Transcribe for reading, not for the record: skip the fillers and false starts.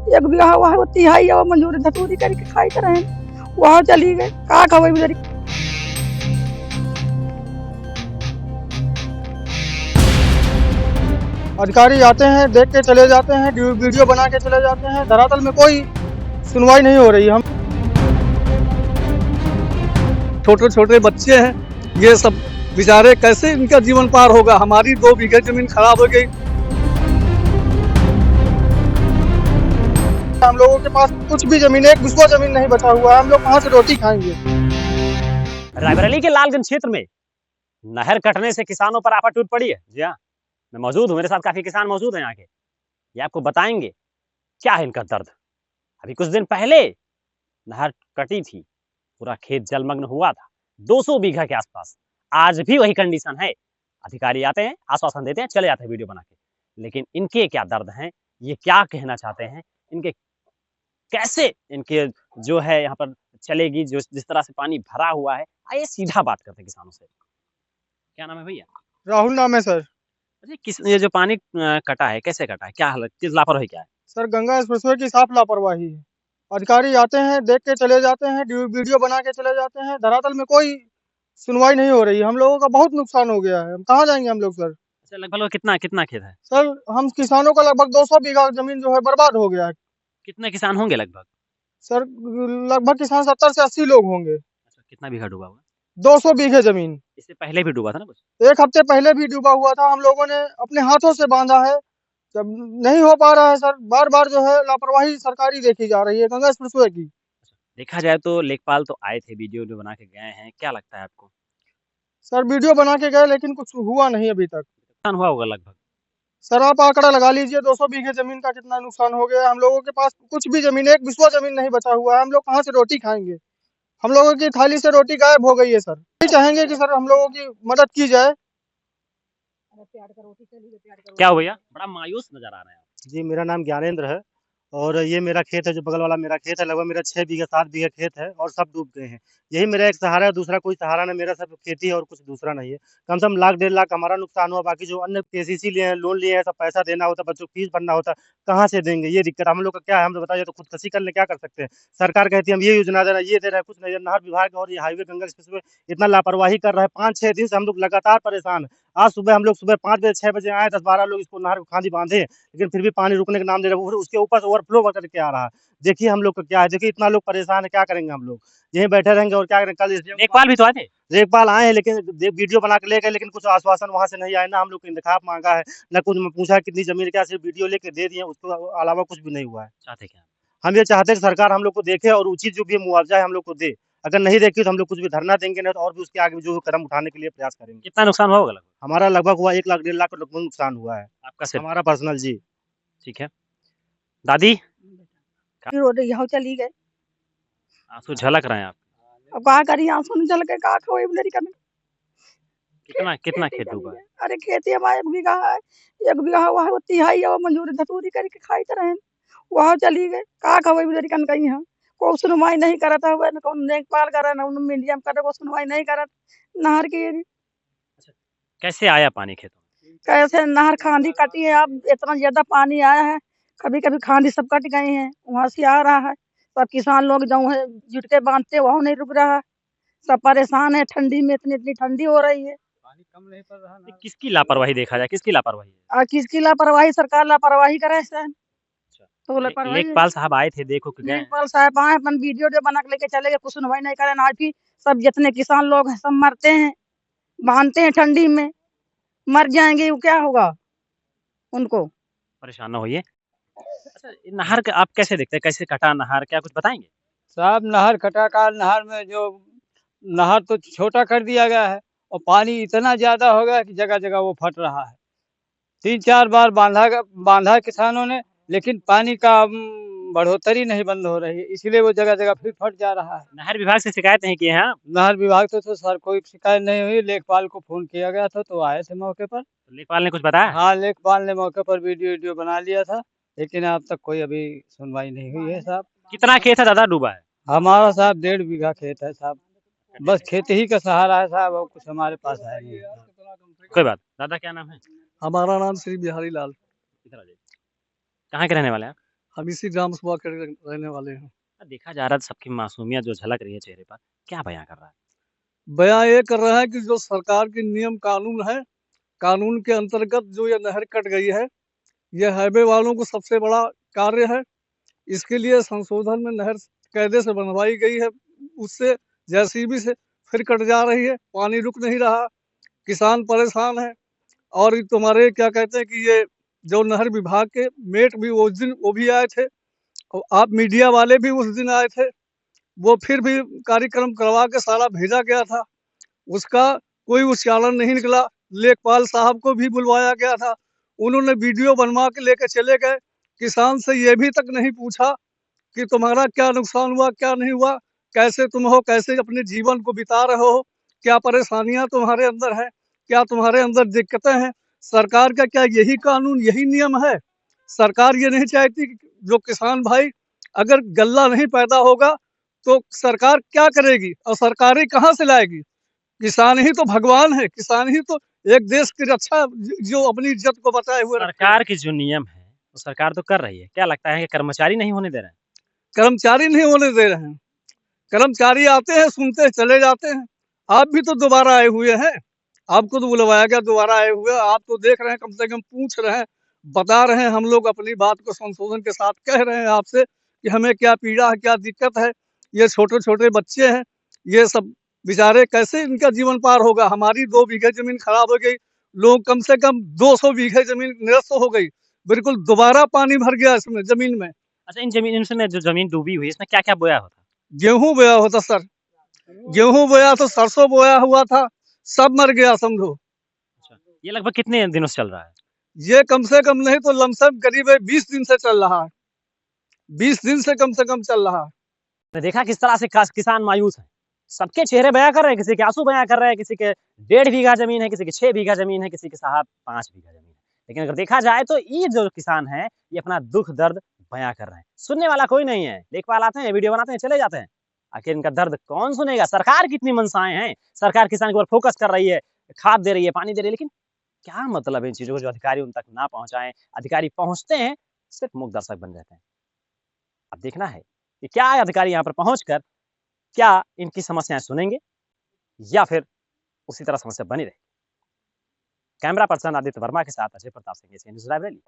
एक बीघा हुआ है वो तिहाई और मंजूरी धतूरी करके खाई कर रहे हैं, वहाँ चली गए का खबर बेचारी। अधिकारी आते हैं, देख के चले जाते हैं, वीडियो बना के चले जाते हैं। धरातल में कोई सुनवाई नहीं हो रही। हम छोटे छोटे बच्चे हैं, ये सब बेचारे कैसे इनका जीवन पार होगा। हमारी 2 बीघे जमीन खराब हो गई। हम लोगों के पास कुछ भी जमीन, एक बिस्वा जमीन नहीं बचा हुआ है। हम लोग कहाँ से रोटी खाएंगे। रायबरेली के लालगंज क्षेत्र में नहर कटने से किसानों पर आफत टूट पड़ी है। जी हाँ, मैं मौजूद हूँ, मेरे साथ काफी किसान मौजूद हैं यहाँ के। ये आपको बताएंगे क्या है इनका दर्द। अभी कुछ दिन पहले नहर कटी थी, पूरा खेत जलमग्न हुआ था, 200 बीघा के आसपास। आज भी वही कंडीशन है। अधिकारी आते हैं, आश्वासन देते हैं, चले जाते हैं वीडियो बना के। लेकिन इनके क्या दर्द हैं, ये क्या कहना चाहते हैं, इनके कैसे इनके जो है यहाँ पर चलेगी, जो जिस तरह से पानी भरा हुआ है। आइए सीधा बात करते हैं किसानों से। क्या नाम है भैया? राहुल नाम है सर। अरे किस ये जो पानी कटा है, कैसे कटा है, क्या हालत, किस लापरवाही क्या है? सर गंगा एक्सप्रेसवे की साफ लापरवाही है। अधिकारी आते हैं, देख के चले जाते हैं, वीडियो बना के चले जाते हैं। धरातल में कोई सुनवाई नहीं हो रही। हम लोगों का बहुत नुकसान हो गया है। हम कहाँ जाएंगे हम लोग सर। अच्छा, लगभग कितना कितना खेत है? सर हम किसानों का लगभग 200 बीघा जमीन जो है बर्बाद हो गया है। कितने किसान होंगे लगभग? सर लगभग किसान 70 से 80 लोग होंगे। अच्छा, कितना बीघा डूबा हुआ? 200 बीघे जमीन। इससे पहले भी डूबा था ना कुछ? 1 हफ्ते पहले भी डूबा हुआ था। हम लोगों ने अपने हाथों से बांधा है। जब नहीं हो पा रहा है सर, बार बार जो है लापरवाही सरकारी देखी जा रही है गंगा एक्सप्रेसवे की। देखा जाए तो लेखपाल तो आए थे, वीडियो बना के गए हैं, क्या लगता है आपको? सर वीडियो बना के गए लेकिन कुछ हुआ नहीं अभी तक। नुकसान हुआ होगा लगभग? सर आप आंकड़ा लगा लीजिए 200 बीघे जमीन का कितना नुकसान हो गया। हम लोगों के पास कुछ भी जमीन, एक बिस्वा जमीन नहीं बचा हुआ है। हम लोग कहाँ से रोटी खाएंगे। हम लोगों की थाली से रोटी गायब हो गई है सर। नहीं चाहेंगे कि सर हम लोगों की मदद की जाए। क्या हो भैया, बड़ा मायूस नजर आ रहे हैं आप। जी, मेरा नाम ज्ञानेंद्र है और ये मेरा खेत है, जो बगल वाला मेरा खेत है। लगभग मेरा 6 बीघा 7 बीघा खेत है और सब डूब गए हैं। यही मेरा एक सहारा है, दूसरा कोई सहारा नहीं। मेरा सिर्फ खेती है और कुछ दूसरा नहीं है। कम से कम लाख 1.5 लाख हमारा नुकसान हुआ। बाकी जो अन्य केसीसी लिए हैं, लोन लिए हैं, सब पैसा देना होता है, बच्चों की फीस भरना होता है, कहाँ से देंगे। ये दिक्कत हम लोग का क्या है, हम तो बताइए। तो खुदकुशी कर ले, क्या कर सकते हैं। सरकार कहती है हम ये योजना दे रहे हैं, ये दे रहे हैं, कुछ नहीं। नहर विभाग और ये हाईवे गंगा एक्सप्रेसवे इतना लापरवाही कर रहा है। 5-6 दिन से हम लोग लगातार परेशान हैं। आज सुबह हम लोग सुबह 5 बजे 6 बजे आए, 10-12 लोग इसको नहर खादी बांधे, लेकिन फिर भी पानी रुकने का नाम दे रहा है। उसके ऊपर से ओवरफ्लो होकर के आ रहा है। देखिए हम लोग का क्या है, देखिए इतना लोग परेशान है, क्या करेंगे हम लोग। यहीं बैठे रहेंगे और क्या करेंगे। कल लेखपाल भी तो आए थे? लेखपाल आए हैं, लेकिन वीडियो बना के ले गए, लेकिन कुछ आश्वासन वहाँ से नहीं आया। ना हम लोग को इंतखाब मांगा है, ना कुछ पूछा कितनी जमीन, क्या सिर्फ वीडियो लेके दे दिए, उसके अलावा कुछ भी नहीं हुआ है। चाहते क्या? हम ये चाहते हैं कि सरकार हम लोग को देखे और उचित जो भी मुआवजा है हम लोग को दे। अगर नहीं देगी तो हम लोग कुछ भी धरना देंगे, नहीं तो और भी उसके आगे जो कदम उठाने के लिए प्रयास करेंगे। कितना नुकसान हुआ होगा लगभग? हमारा लगभग हुआ 1 लाख 1.5 लाख का लगभग नुकसान हुआ है। आपका सिर्फ? हमारा पर्सनल जी। ठीक है। दादी, यहाँ चली गए। आंसू झलक रहे हैं आप। अब का करी, आंसू नहीं चल के का खबर बेचारी करने। कितना कितना खेत डूबा है? अरे खेती हमारा 1 बीघा है, 1 बीघा हुआ है वो तिहाई और मंजूरी धतूरी करके खाई कर रहे हैं, वहाँ चली गए का खबर बेचारी कन कहीं है। कोई सुनवाई नहीं करता हुआ, न कौन लेखपाल करे, न उन मीडिया में करे, कोई सुनवाई नहीं करत। नहर की कैसे आया पानी खेतों में? कैसे नहर खांधी कटी है। अब इतना ज्यादा पानी आया है, कभी कभी खांधी सब कट गए हैं, वहां से आ रहा है। सब किसान लोग जो है जुट के बांधते, वहाँ नहीं रुक रहा है। सब परेशान है, ठंडी में इतनी इतनी ठंडी हो रही है। पानी कम नहीं पड़ रहा ना। किसकी लापरवाही देखा जाए, किसकी लापरवाही है? और किसकी लापरवाही, सरकार लापरवाही करे सर। अच्छा, तो लापरवाही लेखपाल साहब आए थे, देखो कि गए? लेखपाल साहब आए, अपन वीडियो जो बना के लेके चले गए, कुछ सुनवाई नहीं करे। आज भी सब जितने किसान लोग हैं सब मरते हैं, बांधते हैं ठंडी में, मर जाएंगे, वो क्या होगा उनको। परेशान ना होइए। अच्छा, नहर का आप कैसे देखते हैं, कैसे कटा नहर, क्या कुछ बताएंगे? साहब नहर कटा का, नहर में जो नहर तो छोटा कर दिया गया है और पानी इतना ज्यादा हो गया कि जगह जगह वो फट रहा है। 3-4 बार बांधा किसानों ने, लेकिन पानी का बढ़ोतरी नहीं बंद हो रही है, इसलिए वो जगह जगह फिर फट जा रहा है। नहर विभाग से शिकायत नहीं की है आप? नहर विभाग तो सर कोई शिकायत नहीं हुई। लेखपाल को फोन किया गया था तो आए थे मौके पर। लेखपाल ने कुछ बताया? हाँ, लेखपाल ने मौके पर वीडियो बना लिया था, लेकिन अब तक कोई अभी सुनवाई नहीं हुई है साहब। कितना खेत है दादा डूबा है? हमारा साहब 1.5 बीघा खेत है साहब। बस खेती ही का सहारा है साहब, और कुछ हमारे पास है नहीं। कोई बात। दादा क्या नाम है? हमारा नाम श्री बिहारी लाल। इधर आ जाइए। कहाँ के रहने वाले हैं आप? हम इसी ग्राम सभा के रहने वाले हैं। देखा जा रहा है सबकी मासूमियत जो झलक रही है चेहरे पर, क्या बयां कर रहा है? बयां ये कर रहा है कि जो सरकार के नियम कानून है, कानून के अंतर्गत जो ये नहर कट गई है, ये हाईवे वालों को सबसे बड़ा कार्य है। इसके लिए संशोधन में नहर कायदे से बनवाई गई है, उससे जेसीबी से फिर कट जा रही है, पानी रुक नहीं रहा, किसान परेशान है। और तुम्हारे क्या कहते हैं कि ये जो नहर विभाग के मेट भी उस दिन वो भी आए थे, और आप मीडिया वाले भी उस दिन आए थे, वो फिर भी कार्यक्रम करवा के सारा भेजा गया था, उसका कोई उच्चारण नहीं निकला। लेखपाल साहब को भी बुलवाया गया था, उन्होंने वीडियो बनवा के लेके चले गए। किसान से ये भी तक नहीं पूछा कि तुम्हारा क्या नुकसान हुआ, क्या नहीं हुआ, कैसे तुम हो, कैसे अपने जीवन को बिता रहे हो, क्या परेशानियां तुम्हारे अंदर है, क्या तुम्हारे अंदर दिक्कतें हैं। सरकार का क्या यही कानून, यही नियम है? सरकार ये नहीं चाहती कि जो किसान भाई, अगर गल्ला नहीं पैदा होगा तो सरकार क्या करेगी और सरकारें कहाँ से लाएगी? किसान ही तो भगवान है, किसान ही तो एक देश की रक्षा जो अपनी इज्जत को बचाए हुए रखते हैं। सरकार के जो नियम है वो सरकार तो कर रही है, क्या लगता है कि कर्मचारी नहीं होने दे रहे हैं? कर्मचारी नहीं होने दे रहे हैं। कर्मचारी आते हैं, सुनते हैं, चले जाते हैं। आप भी तो दोबारा आए हुए हैं, आपको तो बुलवाया गया, दोबारा आए हुए हैं। आप तो देख रहे हैं, कम से कम पूछ रहे हैं, बता रहे हैं। हम लोग अपनी बात को संशोधन के साथ कह रहे हैं आपसे कि हमें क्या पीड़ा है, क्या दिक्कत है। ये छोटे छोटे बच्चे हैं, ये सब बेचारे कैसे इनका जीवन पार होगा? हमारी 2 बीघे जमीन खराब हो गई, लोग कम से कम 200 बीघे जमीन निरस्त हो गई, बिल्कुल दोबारा पानी भर गया इसमें जमीन में। अच्छा, इन जमीन इनमें जो जमीन डूबी हुई है इसमें क्या क्या बोया होता? गेहूं बोया होता सर, गेहूं बोया तो सरसों बोया हुआ था, सब मर गया समझो। अच्छा, ये लगभग कितने दिनों से चल रहा है? ये कम से कम नहीं तो लमसम करीब 20 दिन से चल रहा है, 20 दिन से कम चल रहा है। आपने देखा किस तरह से किसान मायूस है, सबके चेहरे बयां कर रहे हैं, किसी के आंसू बयां कर रहे हैं, किसी के 1.5 बीघा जमीन है, किसी के 6 बीघा जमीन है, किसी के साहब 5 बीघा जमीन है। लेकिन अगर देखा जाए तो ये जो किसान है ये अपना दुख दर्द बयां कर रहे हैं, सुनने वाला कोई नहीं है। लेखपाल आते हैं, वीडियो बनाते हैं, चले जाते हैं। आखिर इनका दर्द कौन सुनेगा? सरकार कितनी मनसाएं हैं, सरकार किसान के ऊपर फोकस कर रही है, खाद दे रही है, पानी दे रही है, लेकिन क्या मतलब है इन चीजों को जो अधिकारी उन तक ना पहुंचाएं? अधिकारी पहुंचते हैं, सिर्फ मूक दर्शक बन जाते हैं। अब देखना है कि क्या अधिकारी यहाँ पर पहुंचकर क्या इनकी समस्याएं सुनेंगे या फिर उसी तरह समस्या बनी रहेगी। कैमरा पर्सन आदित्य वर्मा के साथ Ajay Pratap Singh, Asian news live rally.